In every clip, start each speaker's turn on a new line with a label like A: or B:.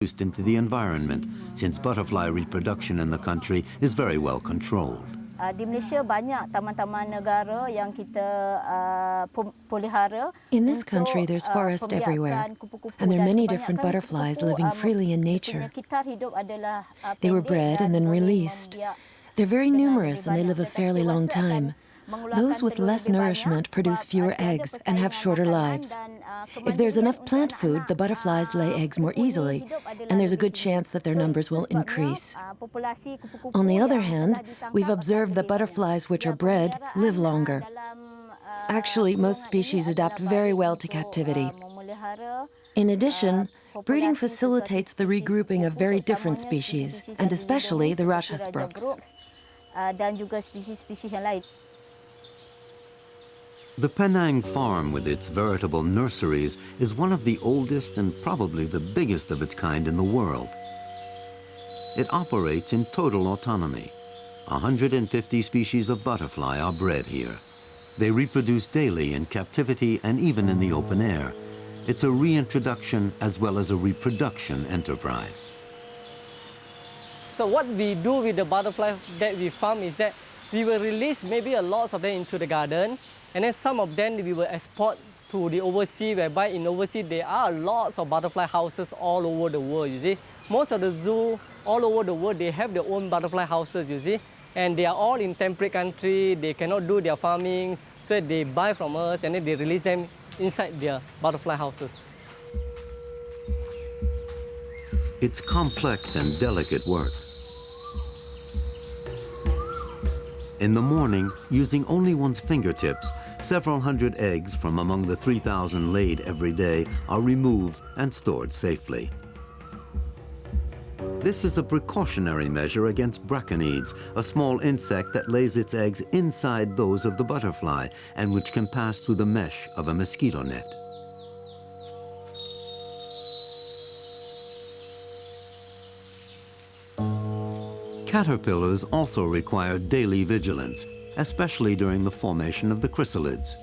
A: introduced into the environment, since butterfly reproduction in the country is very well controlled.
B: Di Malaysia banyak taman-taman negara yang kita pelihara.
C: In this country, there's forest everywhere, and there are many different butterflies living freely in nature. They were bred and then released. They're very numerous and they live a fairly long time. Those with less nourishment produce fewer eggs and have shorter lives. If there's enough plant food, the butterflies lay eggs more easily, and there's a good chance that their numbers will increase. On the other hand, we've observed that butterflies which are bred live longer. Actually, most species adapt very well to captivity. In addition, breeding facilitates the regrouping of very different species, and especially the Rashasbrooks.
A: The Penang farm, with its veritable nurseries, is one of the oldest and probably the biggest of its kind in the world. It operates in total autonomy. 150 species of butterfly are bred here. They reproduce daily in captivity and even in the open air. It's a reintroduction as well as a reproduction enterprise.
D: So what we do with the butterfly that we farm is that we will release maybe a lot of them into the garden, and then some of them we will export to the overseas, whereby in overseas there are lots of butterfly houses all over the world, you see. Most of the zoo all over the world, they have their own butterfly houses, you see. And they are all in temperate country, they cannot do their farming, so they buy from us and then they release them inside their butterfly houses.
A: It's complex and delicate work. In the morning, using only one's fingertips, several hundred eggs from among the 3,000 laid every day are removed and stored safely. This is a precautionary measure against braconids, a small insect that lays its eggs inside those of the butterfly and which can pass through the mesh of a mosquito net. Caterpillars also require daily vigilance, especially during the formation of the chrysalids.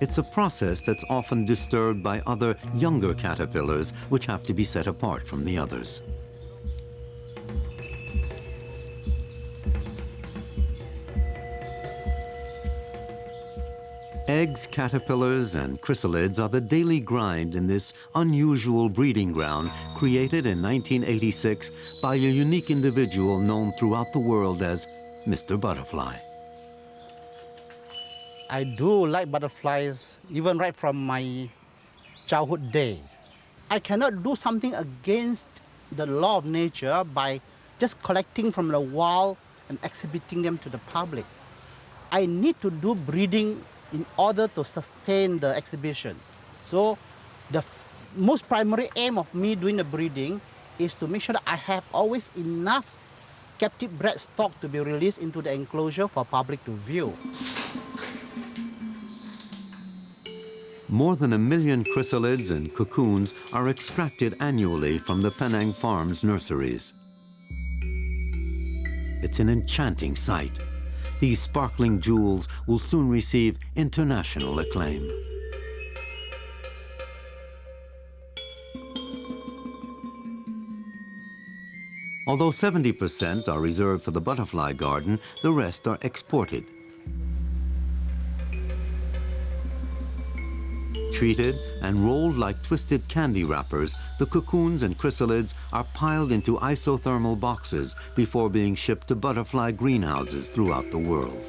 A: It's a process that's often disturbed by other younger caterpillars, which have to be set apart from the others. Eggs, caterpillars, and chrysalids are the daily grind in this unusual breeding ground created in 1986 by a unique individual known throughout the world as Mr. Butterfly.
E: I do like butterflies even right from my childhood days. I cannot do something against the law of nature by just collecting from the wild and exhibiting them to the public. I need to do breeding in order to sustain the exhibition. So the most primary aim of me doing the breeding is to make sure that I have always enough captive bred stock to be released into the enclosure for public to view.
A: More than 1 million chrysalids and cocoons are extracted annually from the Penang Farm's nurseries. It's an enchanting sight. These sparkling jewels will soon receive international acclaim. Although 70% are reserved for the butterfly garden, the rest are exported. Treated and rolled like twisted candy wrappers, the cocoons and chrysalids are piled into isothermal boxes before being shipped to butterfly greenhouses throughout the world.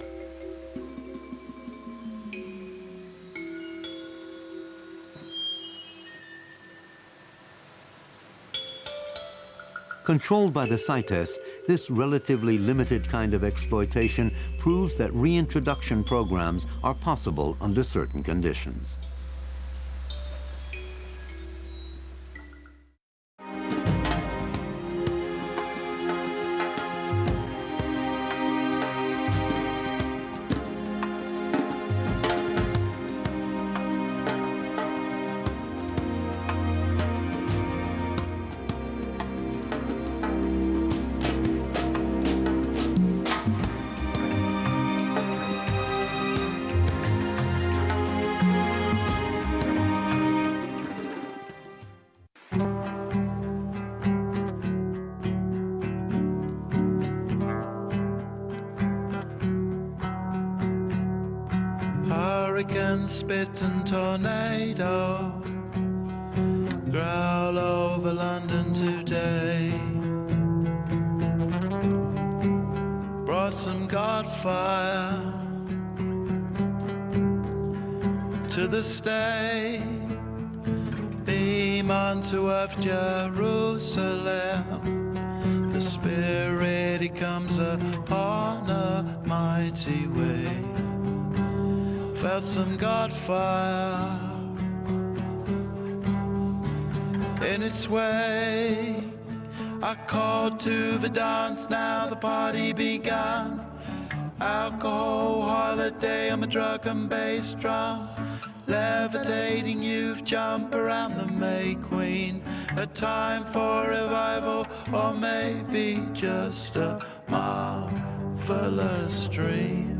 A: Controlled by the CITES, this relatively limited kind of exploitation proves that reintroduction programs are possible under certain conditions.
F: hurricane, spit and tornado growl over London today. Brought some godfire to the state. Beam unto earth, Jerusalem. The Spirit, He comes upon a mighty way. Felt some godfire in its way. I called to the dance, now the party began. Alcohol holiday on my drug and bass drum. Levitating youth jump around the May Queen. A time for revival, or maybe just a marvelous dream.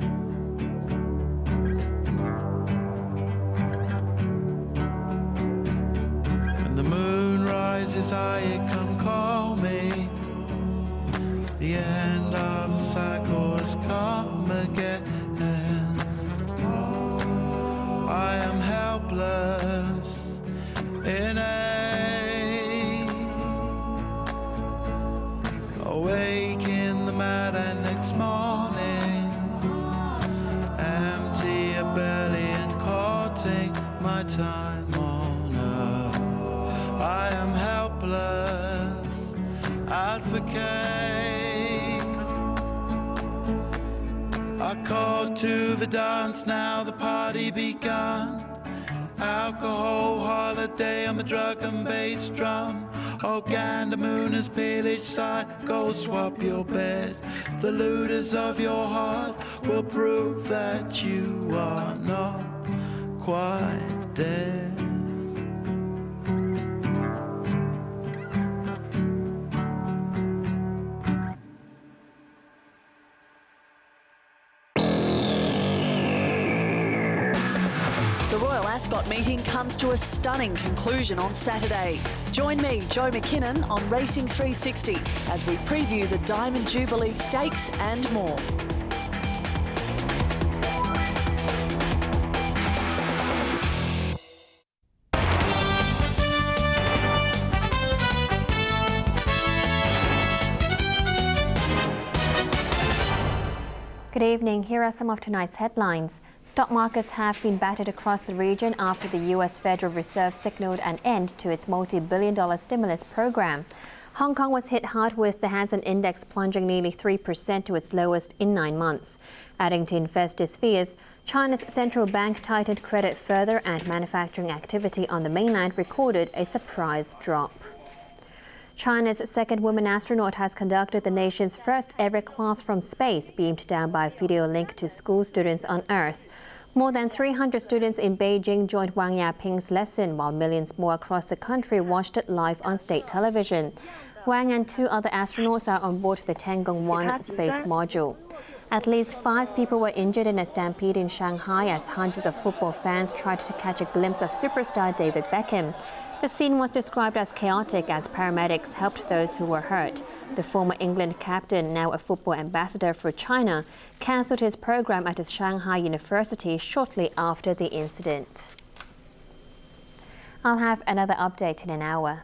F: When the moon rises high, come call me. The end of the cycle has come again. I am helpless in awake in the mad and next morning, empty a belly and courting my time on earth. I am helpless, advocate. I called to the dance, now the party begun. Alcohol holiday on the drug and bass drum. Oh, Gander Moon is pale each side, go swap your beds. The looters of your heart will prove that you are not quite dead.
G: The Royal Ascot meeting comes to a stunning conclusion on Saturday. Join me, Joe McKinnon, on Racing 360 as we preview the Diamond Jubilee Stakes and more.
H: Good evening. Here are some of tonight's headlines. Stock markets have been battered across the region after the U.S. Federal Reserve signaled an end to its multi-billion-dollar stimulus program. Hong Kong was hit hard with the Hang Seng Index plunging nearly 3% to its lowest in 9 months. Adding to investors' fears, China's central bank tightened credit further and manufacturing activity on the mainland recorded a surprise drop. China's second woman astronaut has conducted the nation's first ever class from space, beamed down by video link to school students on Earth. More than 300 students in Beijing joined Wang Yaping's lesson, while millions more across the country watched it live on state television. Wang and 2 other astronauts are on board the Tiangong-1 space module. At least 5 people were injured in a stampede in Shanghai as hundreds of football fans tried to catch a glimpse of superstar David Beckham. The scene was described as chaotic as paramedics helped those who were hurt. The former England captain, now a football ambassador for China, cancelled his program at his Shanghai University shortly after the incident. I'll have another update in an hour.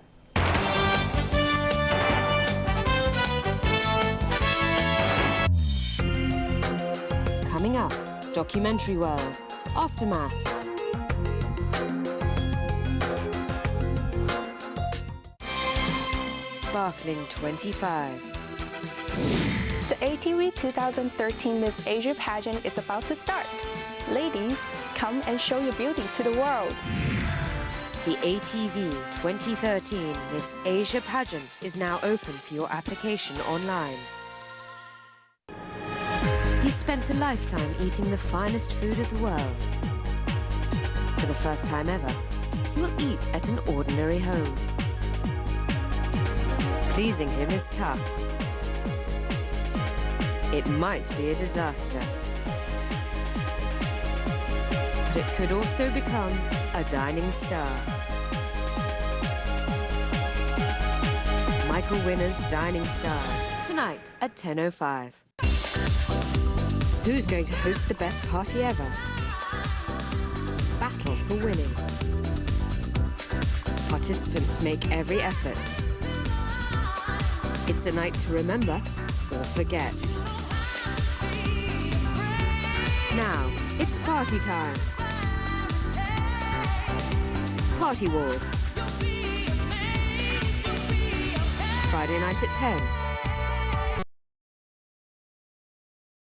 I: Coming up, Documentary World, Aftermath. Sparkling 25.
J: The ATV 2013 Miss Asia pageant is about to start. Ladies, come and show your beauty to the world.
I: The ATV 2013 Miss Asia pageant is now open for your application online. He spent a lifetime eating the finest food of the world. For the first time ever, he will eat at an ordinary home. Pleasing him is tough. It might be a disaster. But it could also become a dining star. Michael Winner's Dining Stars, tonight at 10:05. Who's going to host the best party ever? battle for winning. Participants make every effort. It's a night to remember or forget. Now, it's party time. Party Wars. Friday night at 10.